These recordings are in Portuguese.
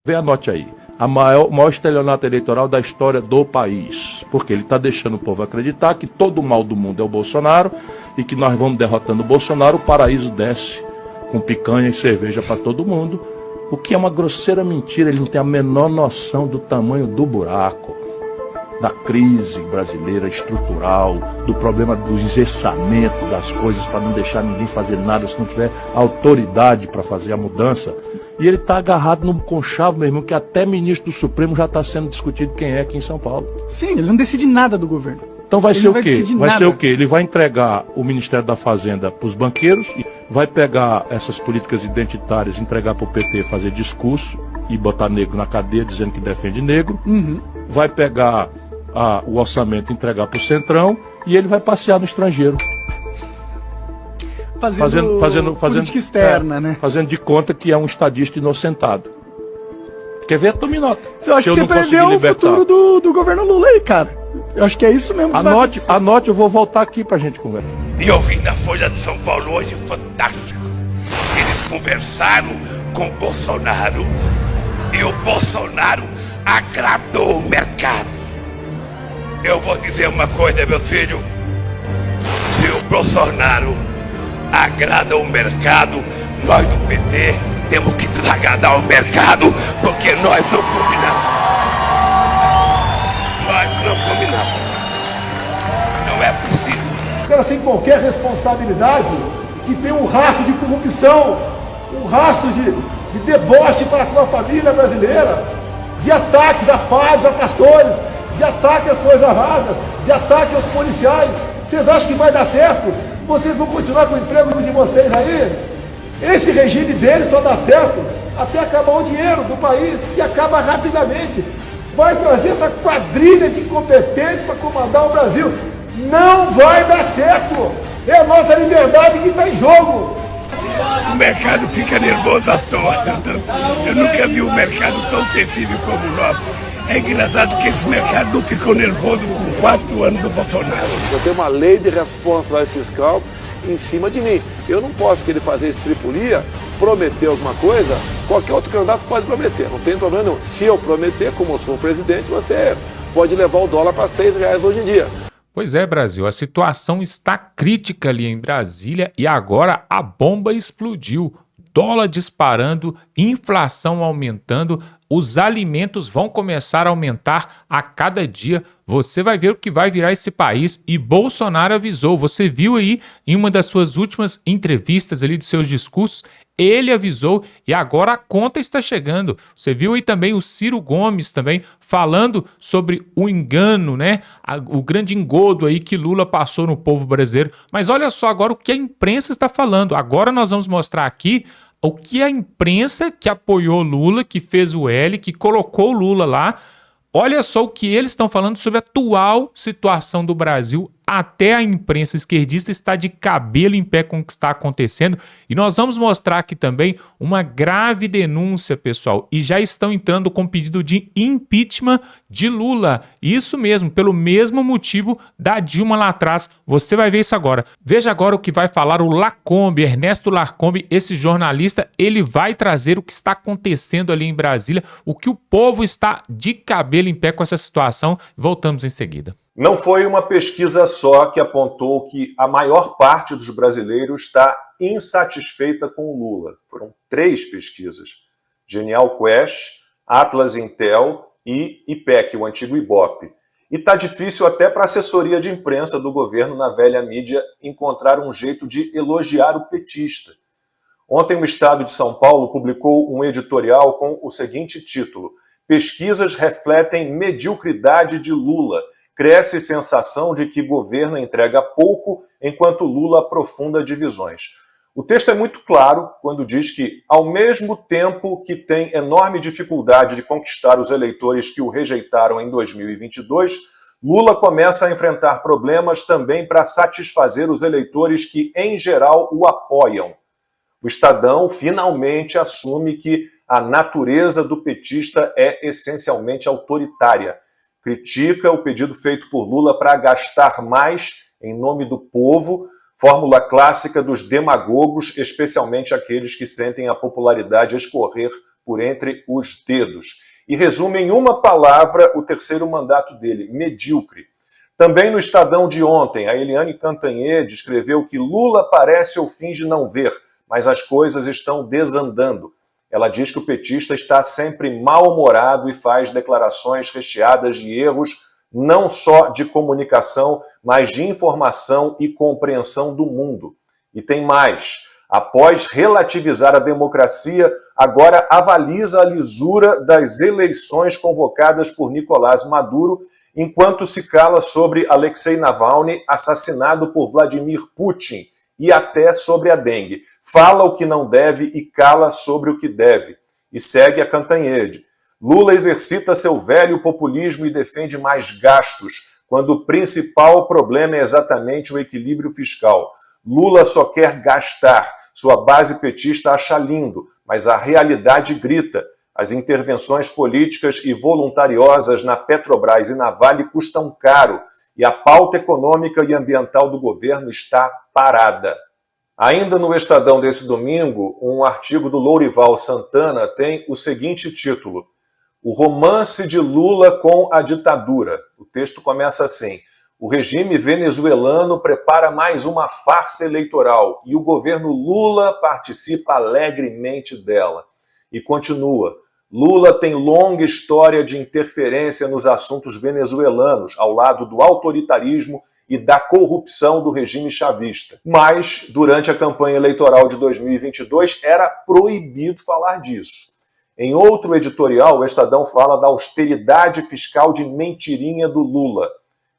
Vê, anote aí, o maior estelionato eleitoral da história do país, porque ele está deixando o povo acreditar que todo o mal do mundo é o Bolsonaro e que nós vamos derrotando o Bolsonaro, o paraíso desce com picanha e cerveja para todo mundo, o que é uma grosseira mentira. Ele não tem a menor noção do tamanho do buraco, da crise brasileira estrutural, do problema do engessamento das coisas para não deixar ninguém fazer nada se não tiver autoridade para fazer a mudança. E ele está agarrado num conchavo, meu irmão, que até ministro do Supremo já está sendo discutido quem é aqui em São Paulo. Sim, ele não decide nada do governo. Então vai ser o quê? Vai ser o quê? Ele vai entregar o Ministério da Fazenda para os banqueiros, vai pegar essas políticas identitárias, entregar para o PT fazer discurso e botar negro na cadeia dizendo que defende negro, vai pegar o orçamento e entregar para o Centrão e ele vai passear no estrangeiro. Fazendo política externa, né? Fazendo de conta que é um estadista inocentado. Quer ver a Tominota? Eu acho que você preveu o futuro do governo Lula aí, cara. Eu acho que é isso mesmo que anote, eu vou voltar aqui pra gente conversar. E eu vi na Folha de São Paulo hoje, fantástico. Eles conversaram com o Bolsonaro e o Bolsonaro agradou o mercado. Eu vou dizer uma coisa, meu filho. Se o Bolsonaro agrada o mercado, nós do PT temos que desagradar o mercado, porque nós não combinamos. Nós não combinamos. Não é possível. Os caras sem qualquer responsabilidade, que tem um rastro de corrupção, um rastro de deboche para com a família brasileira, de ataques a padres, a pastores, de ataque às Forças Armadas, de ataque aos policiais. Vocês acham que vai dar certo? Vocês vão continuar com o emprego de vocês aí? Esse regime deles só dá certo até acabar o dinheiro do país, que acaba rapidamente. Vai trazer essa quadrilha de incompetentes para comandar o Brasil. Não vai dar certo. É a nossa liberdade que está em jogo. O mercado fica nervoso à toa. Eu nunca vi um mercado tão sensível como o nosso. É engraçado que esse mercado não ficou nervoso com 4 anos do Bolsonaro. Eu tenho uma lei de responsabilidade fiscal em cima de mim. Eu não posso querer fazer estripulia, prometer alguma coisa, qualquer outro candidato pode prometer, não tem problema nenhum. Se eu prometer, como eu sou o presidente, você pode levar o dólar para R$6 hoje em dia. Pois é, Brasil, a situação está crítica ali em Brasília e agora a bomba explodiu. Dólar disparando, inflação aumentando, os alimentos vão começar a aumentar a cada dia. Você vai ver o que vai virar esse país e Bolsonaro avisou. Você viu aí em uma das suas últimas entrevistas ali dos seus discursos, ele avisou e agora a conta está chegando. Você viu aí também o Ciro Gomes também falando sobre o engano, né? O grande engodo aí que Lula passou no povo brasileiro. Mas olha só agora o que a imprensa está falando. Agora nós vamos mostrar aqui o que a imprensa que apoiou Lula, que fez o L, que colocou o Lula lá, olha só o que eles estão falando sobre a atual situação do Brasil. Até a imprensa esquerdista está de cabelo em pé com o que está acontecendo. E nós vamos mostrar aqui também uma grave denúncia, pessoal. E já estão entrando com pedido de impeachment de Lula. Isso mesmo, pelo mesmo motivo da Dilma lá atrás. Você vai ver isso agora. Veja agora o que vai falar o Lacombe, Ernesto Lacombe, esse jornalista. Ele vai trazer o que está acontecendo ali em Brasília, o que o povo está de cabelo em pé com essa situação. Voltamos em seguida. Não foi uma pesquisa só que apontou que a maior parte dos brasileiros está insatisfeita com o Lula. Foram 3 pesquisas. Genial Quest, Atlas Intel e IPEC, o antigo Ibope. E está difícil até para a assessoria de imprensa do governo na velha mídia encontrar um jeito de elogiar o petista. Ontem o Estado de São Paulo publicou um editorial com o seguinte título: Pesquisas refletem mediocridade de Lula. Cresce sensação de que governo entrega pouco enquanto Lula aprofunda divisões. O texto é muito claro quando diz que, ao mesmo tempo que tem enorme dificuldade de conquistar os eleitores que o rejeitaram em 2022, Lula começa a enfrentar problemas também para satisfazer os eleitores que, em geral, o apoiam. O Estadão finalmente assume que a natureza do petista é essencialmente autoritária. Critica o pedido feito por Lula para gastar mais em nome do povo, fórmula clássica dos demagogos, especialmente aqueles que sentem a popularidade escorrer por entre os dedos. E resume em uma palavra o terceiro mandato dele: medíocre. Também no Estadão de ontem, a Eliane Cantanhede escreveu que Lula parece ou finge não ver, mas as coisas estão desandando. Ela diz que o petista está sempre mal-humorado e faz declarações recheadas de erros, não só de comunicação, mas de informação e compreensão do mundo. E tem mais. Após relativizar a democracia, agora avaliza a lisura das eleições convocadas por Nicolás Maduro, enquanto se cala sobre Alexei Navalny, assassinado por Vladimir Putin, e até sobre a dengue. Fala o que não deve e cala sobre o que deve. E segue a Cantanhede. Lula exercita seu velho populismo e defende mais gastos, quando o principal problema é exatamente o equilíbrio fiscal. Lula só quer gastar. Sua base petista acha lindo, mas a realidade grita. As intervenções políticas e voluntariosas na Petrobras e na Vale custam caro, e a pauta econômica e ambiental do governo está parada. Ainda no Estadão desse domingo, um artigo do Lourival Santana tem o seguinte título: O romance de Lula com a ditadura. O texto começa assim: o regime venezuelano prepara mais uma farsa eleitoral e o governo Lula participa alegremente dela. E continua: Lula tem longa história de interferência nos assuntos venezuelanos, ao lado do autoritarismo e da corrupção do regime chavista. Mas, durante a campanha eleitoral de 2022, era proibido falar disso. Em outro editorial, o Estadão fala da austeridade fiscal de mentirinha do Lula.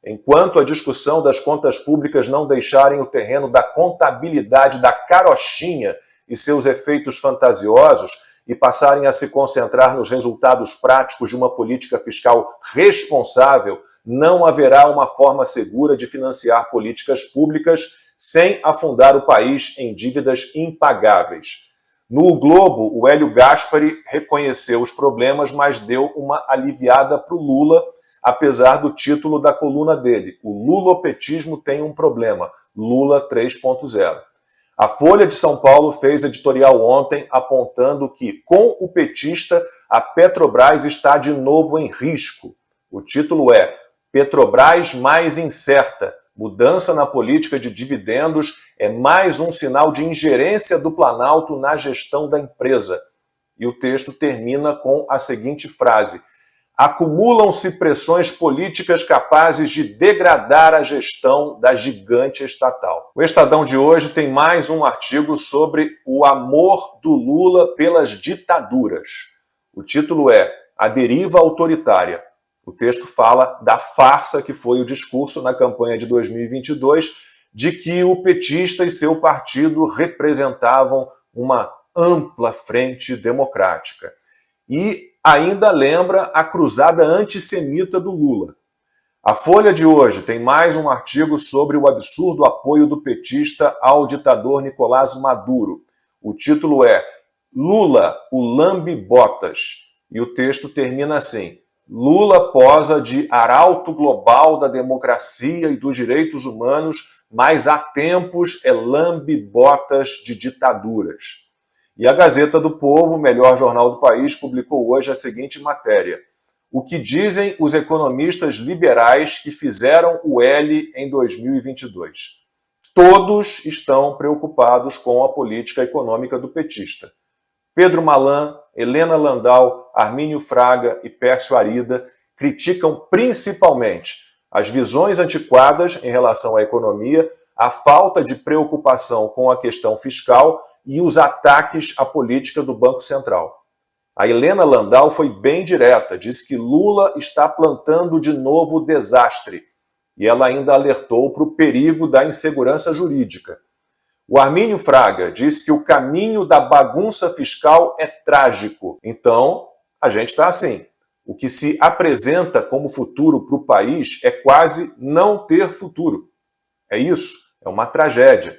Enquanto a discussão das contas públicas não deixarem o terreno da contabilidade da carochinha e seus efeitos fantasiosos e passarem a se concentrar nos resultados práticos de uma política fiscal responsável, não haverá uma forma segura de financiar políticas públicas sem afundar o país em dívidas impagáveis. No O Globo, o Hélio Gaspari reconheceu os problemas, mas deu uma aliviada para o Lula, apesar do título da coluna dele: O lulopetismo tem um problema, Lula 3.0. A Folha de São Paulo fez editorial ontem apontando que, com o petista, a Petrobras está de novo em risco. O título é Petrobras mais incerta. Mudança na política de dividendos é mais um sinal de ingerência do Planalto na gestão da empresa. E o texto termina com a seguinte frase: acumulam-se pressões políticas capazes de degradar a gestão da gigante estatal. O Estadão de hoje tem mais um artigo sobre o amor do Lula pelas ditaduras. O título é A Deriva Autoritária. O texto fala da farsa que foi o discurso na campanha de 2022 de que o petista e seu partido representavam uma ampla frente democrática. E ainda lembra a cruzada antissemita do Lula. A Folha de hoje tem mais um artigo sobre o absurdo apoio do petista ao ditador Nicolás Maduro. O título é Lula, o lambe-botas. E o texto termina assim: Lula posa de arauto global da democracia e dos direitos humanos, mas há tempos é lambe-botas de ditaduras. E a Gazeta do Povo, o melhor jornal do país, publicou hoje a seguinte matéria: o que dizem os economistas liberais que fizeram o L em 2022? Todos estão preocupados com a política econômica do petista. Pedro Malan, Helena Landau, Armínio Fraga e Pércio Arida criticam principalmente as visões antiquadas em relação à economia, a falta de preocupação com a questão fiscal e os ataques à política do Banco Central. A Helena Landau foi bem direta, disse que Lula está plantando de novo desastre, e ela ainda alertou para o perigo da insegurança jurídica. O Armínio Fraga disse que o caminho da bagunça fiscal é trágico. Então, a gente está assim. O que se apresenta como futuro para o país é quase não ter futuro. É isso, é uma tragédia.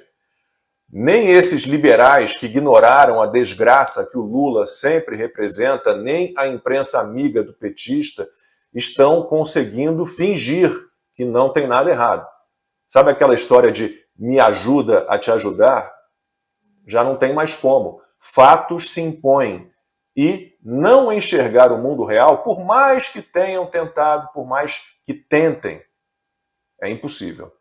Nem esses liberais que ignoraram a desgraça que o Lula sempre representa, nem a imprensa amiga do petista, estão conseguindo fingir que não tem nada errado. Sabe aquela história de me ajuda a te ajudar? Já não tem mais como. Fatos se impõem. e não enxergar o mundo real, por mais que tenham tentado, por mais que tentem. É impossível.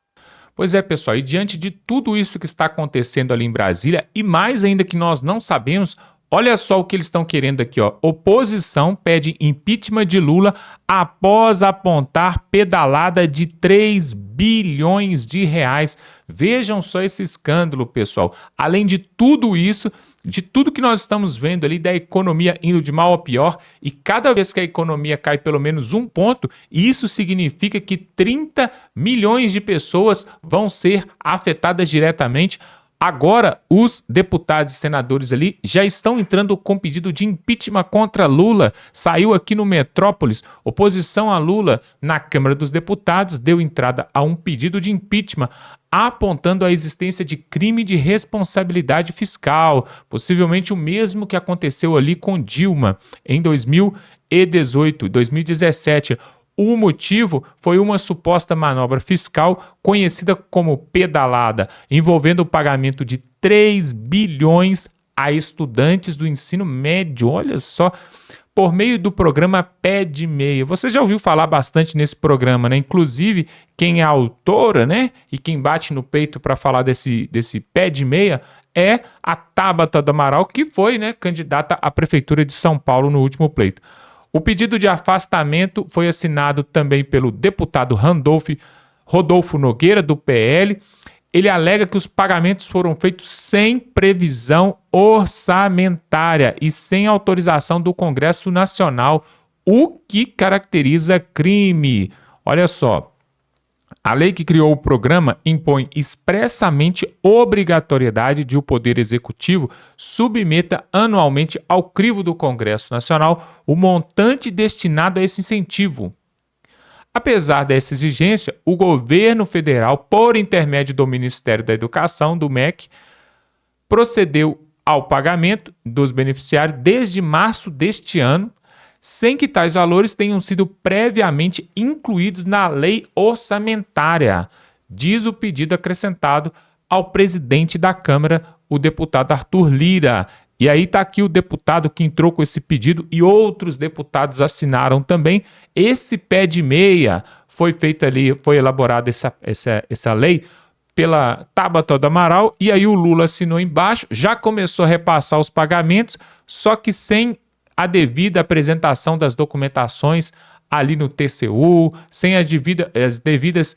Pois é, pessoal, e diante de tudo isso que está acontecendo ali em Brasília, e mais ainda que nós não sabemos, olha só o que eles estão querendo aqui, ó. Oposição pede impeachment de Lula após apontar pedalada de 3 bilhões de reais. Vejam só esse escândalo, pessoal. Além de tudo isso, de tudo que nós estamos vendo ali da economia indo de mal a pior, e cada vez que a economia cai pelo menos um ponto, isso significa que 30 milhões de pessoas vão ser afetadas diretamente. Agora, os deputados e senadores ali já estão entrando com pedido de impeachment contra Lula. Saiu aqui no Metrópolis, oposição a Lula na Câmara dos Deputados deu entrada a um pedido de impeachment, apontando a existência de crime de responsabilidade fiscal, possivelmente o mesmo que aconteceu ali com Dilma em 2018, 2017. O motivo foi uma suposta manobra fiscal conhecida como pedalada, envolvendo o pagamento de 3 bilhões a estudantes do ensino médio. Olha só, por meio do programa Pé de Meia. Você já ouviu falar bastante nesse programa, né? Inclusive, quem é a autora, né? E quem bate no peito para falar desse Pé de Meia é a Tabata do Amaral, que foi, né, candidata à Prefeitura de São Paulo no último pleito. O pedido de afastamento foi assinado também pelo deputado Rodolfo Nogueira, do PL. Ele alega que os pagamentos foram feitos sem previsão orçamentária e sem autorização do Congresso Nacional, o que caracteriza crime. Olha só. A lei que criou o programa impõe expressamente obrigatoriedade de o Poder Executivo submeta anualmente ao crivo do Congresso Nacional o montante destinado a esse incentivo. Apesar dessa exigência, o governo federal, por intermédio do Ministério da Educação, do MEC, procedeu ao pagamento dos beneficiários desde março deste ano, sem que tais valores tenham sido previamente incluídos na lei orçamentária, diz o pedido acrescentado ao presidente da Câmara, o deputado Arthur Lira. E aí está aqui o deputado que entrou com esse pedido e outros deputados assinaram também. Esse pé de meia foi feito ali, foi elaborada essa lei pela Tabata do Amaral, e aí o Lula assinou embaixo, já começou a repassar os pagamentos, só que sem a devida apresentação das documentações ali no TCU, sem as devidas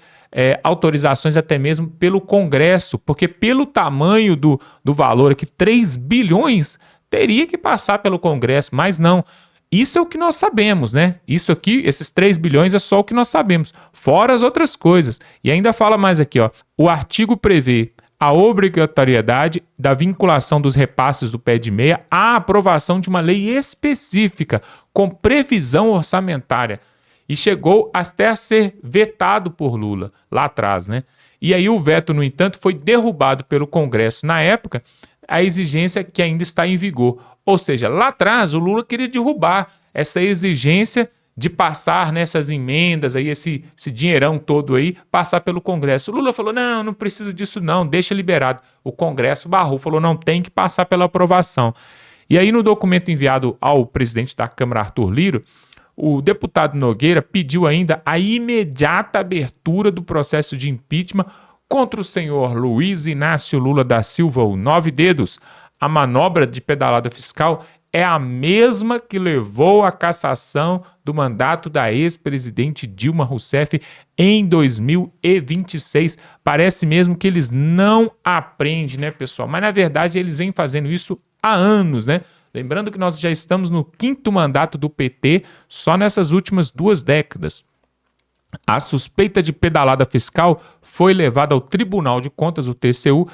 autorizações até mesmo pelo Congresso, porque pelo tamanho do valor aqui, 3 bilhões, teria que passar pelo Congresso, mas não. Isso é o que nós sabemos, né? Isso aqui, esses 3 bilhões é só o que nós sabemos, fora as outras coisas. E ainda fala mais aqui, ó, o artigo prevê a obrigatoriedade da vinculação dos repasses do pé de meia à aprovação de uma lei específica, com previsão orçamentária. E chegou até a ser vetado por Lula, lá atrás, né? E aí o veto, no entanto, foi derrubado pelo Congresso na época, a exigência que ainda está em vigor. Ou seja, lá atrás o Lula queria derrubar essa exigência de passar nessas emendas, aí, esse dinheirão todo aí, passar pelo Congresso. O Lula falou, não precisa disso não, deixa liberado. O Congresso barrou, falou, não, tem que passar pela aprovação. E aí no documento enviado ao presidente da Câmara, Arthur Lira, o deputado Nogueira pediu ainda a imediata abertura do processo de impeachment contra o senhor Luiz Inácio Lula da Silva, o 9 Dedos. A manobra de pedalada fiscal é a mesma que levou à cassação do mandato da ex-presidente Dilma Rousseff em 2026. Parece mesmo que eles não aprendem, né, pessoal? Mas, na verdade, eles vêm fazendo isso há anos, né? Lembrando que nós já estamos no 5º mandato do PT, só nessas últimas 2 décadas. A suspeita de pedalada fiscal foi levada ao Tribunal de Contas, o TCU,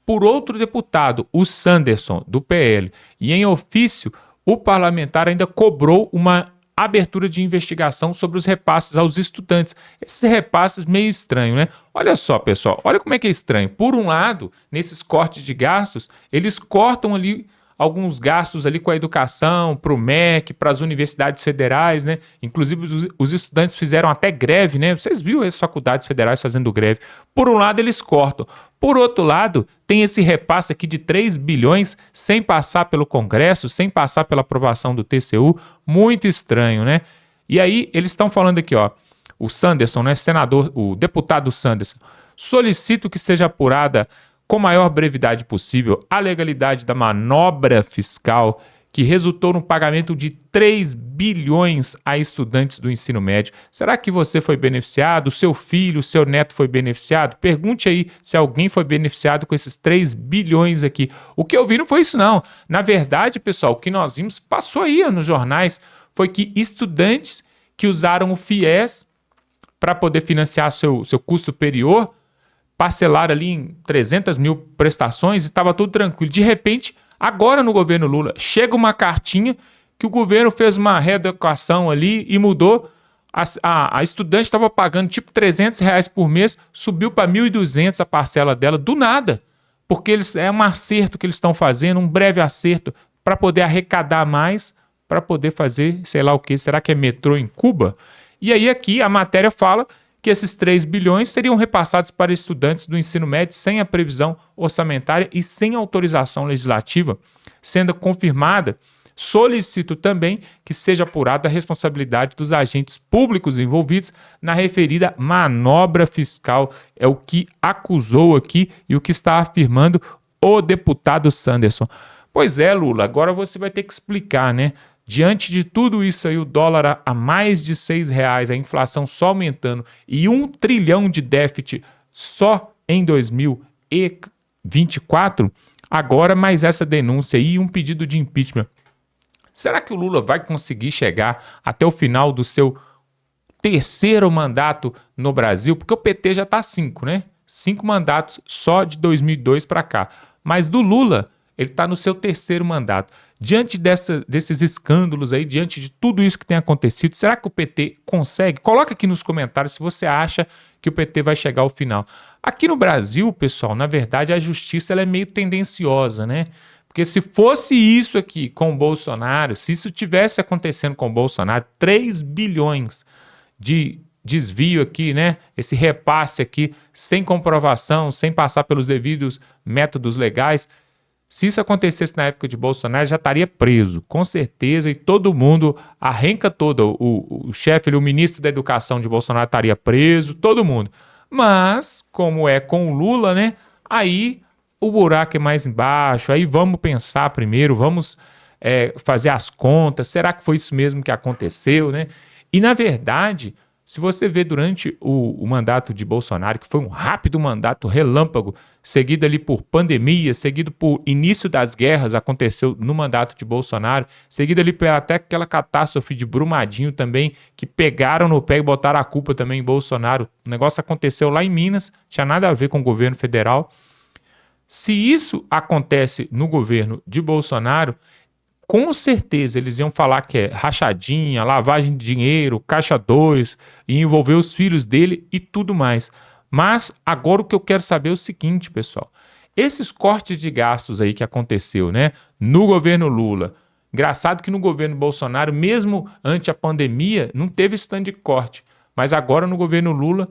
por outro deputado, o Sanderson, do PL. E em ofício, o parlamentar ainda cobrou uma abertura de investigação sobre os repasses aos estudantes. Esses repasses meio estranho, né? Olha só, pessoal, olha como é que é estranho. Por um lado, nesses cortes de gastos, eles cortam ali alguns gastos ali com a educação, para o MEC, para as universidades federais, né? Inclusive os estudantes fizeram até greve, né? Vocês viram as faculdades federais fazendo greve. Por um lado, eles cortam. Por outro lado, tem esse repasse aqui de 3 bilhões sem passar pelo Congresso, sem passar pela aprovação do TCU. Muito estranho, né? E aí, eles estão falando aqui, ó, o Sanderson, né, senador, o deputado Sanderson, solicito que seja apurada com maior brevidade possível a legalidade da manobra fiscal que resultou no pagamento de 3 bilhões a estudantes do ensino médio. Será que você foi beneficiado? O seu filho, o seu neto foi beneficiado? Pergunte aí se alguém foi beneficiado com esses 3 bilhões aqui. O que eu vi não foi isso, não. Na verdade, pessoal, o que nós vimos, passou aí nos jornais, foi que estudantes que usaram o FIES para poder financiar seu curso superior, parcelaram ali em 300 mil prestações e estava tudo tranquilo. De repente, agora no governo Lula, chega uma cartinha que o governo fez uma readequação ali e mudou. A estudante estava pagando tipo R$300 por mês, subiu para 1.200 a parcela dela, do nada. Porque é um acerto que eles estão fazendo, um breve acerto, para poder arrecadar mais, para poder fazer, sei lá o que, será que é metrô em Cuba? E aí aqui a matéria fala que esses 3 bilhões seriam repassados para estudantes do ensino médio sem a previsão orçamentária e sem autorização legislativa, sendo confirmada. Solicito também que seja apurada a responsabilidade dos agentes públicos envolvidos na referida manobra fiscal. É o que acusou aqui e o que está afirmando o deputado Sanderson. Pois é, Lula, agora você vai ter que explicar, né? Diante de tudo isso aí, o dólar a mais de R$6, a inflação só aumentando e 1 trilhão de déficit só em 2024, agora mais essa denúncia aí e um pedido de impeachment. Será que o Lula vai conseguir chegar até o final do seu terceiro mandato no Brasil? Porque o PT já está 5, né? 5 mandatos só de 2002 para cá. Mas do Lula, ele está no seu terceiro mandato. Diante desses escândalos aí, diante de tudo isso que tem acontecido, será que o PT consegue? Coloca aqui nos comentários se você acha que o PT vai chegar ao final. Aqui no Brasil, pessoal, na verdade a justiça ela é meio tendenciosa, né? Porque se fosse isso aqui com o Bolsonaro, se isso tivesse acontecendo com o Bolsonaro, 3 bilhões de desvio aqui, né? Esse repasse aqui, sem comprovação, sem passar pelos devidos métodos legais. Se isso acontecesse na época de Bolsonaro, já estaria preso, com certeza, e todo mundo, a renca toda, o chefe, o ministro da Educação de Bolsonaro estaria preso, todo mundo. Mas, como é com o Lula, né? Aí o buraco é mais embaixo, aí vamos pensar primeiro, vamos fazer as contas, será que foi isso mesmo que aconteceu, né? E, na verdade, se você vê durante o mandato de Bolsonaro, que foi um rápido mandato relâmpago, seguido ali por pandemia, seguido por início das guerras, aconteceu no mandato de Bolsonaro, seguido ali por até aquela catástrofe de Brumadinho também, que pegaram no pé e botaram a culpa também em Bolsonaro. O negócio aconteceu lá em Minas, tinha nada a ver com o governo federal. Se isso acontece no governo de Bolsonaro, com certeza eles iam falar que é rachadinha, lavagem de dinheiro, caixa 2, e envolver os filhos dele e tudo mais. Mas agora o que eu quero saber é o seguinte, pessoal. Esses cortes de gastos aí que aconteceu, né, no governo Lula. Engraçado que no governo Bolsonaro, mesmo ante a pandemia, não teve esse tanto de corte. Mas agora no governo Lula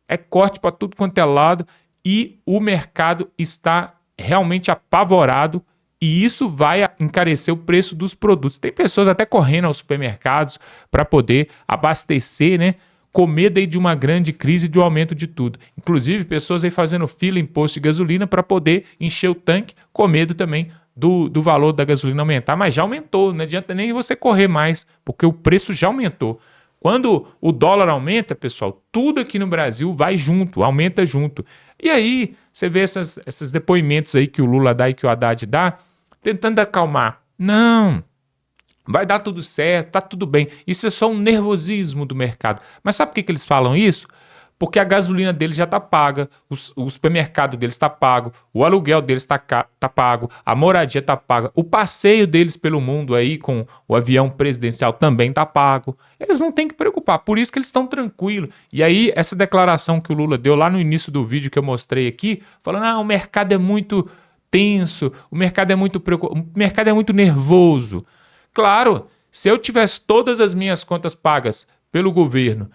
é corte para tudo quanto é lado e o mercado está realmente apavorado. E isso vai encarecer o preço dos produtos. Tem pessoas até correndo aos supermercados para poder abastecer, né? Com medo aí de uma grande crise e de um aumento de tudo. Inclusive, pessoas aí fazendo fila em posto de gasolina para poder encher o tanque, com medo também do valor da gasolina aumentar. Mas já aumentou, não adianta nem você correr mais, porque o preço já aumentou. Quando o dólar aumenta, pessoal, tudo aqui no Brasil vai junto, aumenta junto. E aí, você vê esses depoimentos aí que o Lula dá e que o Haddad dá, tentando acalmar. Não, vai dar tudo certo, tá tudo bem. Isso é só um nervosismo do mercado. Mas sabe por que eles falam isso? Porque a gasolina deles já está paga, o supermercado deles está pago, o aluguel deles está pago, a moradia está paga, o passeio deles pelo mundo aí com o avião presidencial também está pago. Eles não têm que preocupar, por isso que eles estão tranquilos. E aí essa declaração que o Lula deu lá no início do vídeo que eu mostrei aqui, falando, o mercado é muito tenso, o mercado é muito preocupado, o mercado é muito nervoso. Claro, se eu tivesse todas as minhas contas pagas pelo governo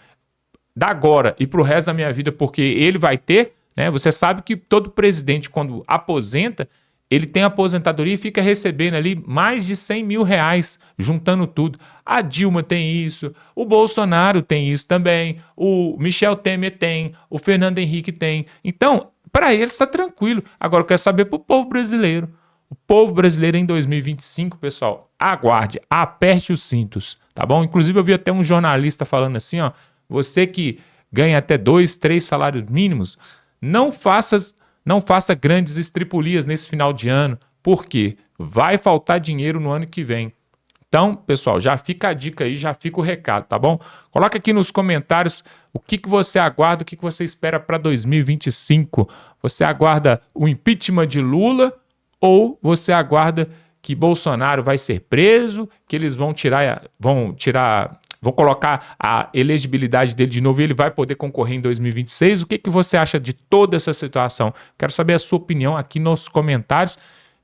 da agora e para o resto da minha vida, porque ele vai ter, né? Você sabe que todo presidente, quando aposenta, ele tem aposentadoria e fica recebendo ali mais de 100 mil reais, juntando tudo. A Dilma tem isso, o Bolsonaro tem isso também, o Michel Temer tem, o Fernando Henrique tem. Então, para eles está tranquilo. Agora, eu quero saber para o povo brasileiro. O povo brasileiro em 2025, pessoal, aguarde, aperte os cintos, tá bom? Inclusive, eu vi até um jornalista falando assim, ó, você que ganha até 2, 3 salários mínimos, não faça grandes estripulias nesse final de ano, porque vai faltar dinheiro no ano que vem. Então, pessoal, já fica a dica aí, já fica o recado, tá bom? Coloca aqui nos comentários o que você aguarda, o que você espera para 2025. Você aguarda o impeachment de Lula ou você aguarda que Bolsonaro vai ser preso, que eles vão colocar a elegibilidade dele de novo e ele vai poder concorrer em 2026. O que você acha de toda essa situação? Quero saber a sua opinião aqui nos comentários.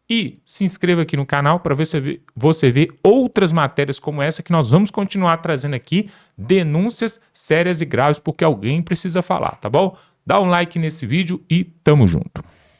E se inscreva aqui no canal para você ver outras matérias como essa que nós vamos continuar trazendo aqui, denúncias sérias e graves, porque alguém precisa falar, tá bom? Dá um like nesse vídeo e tamo junto.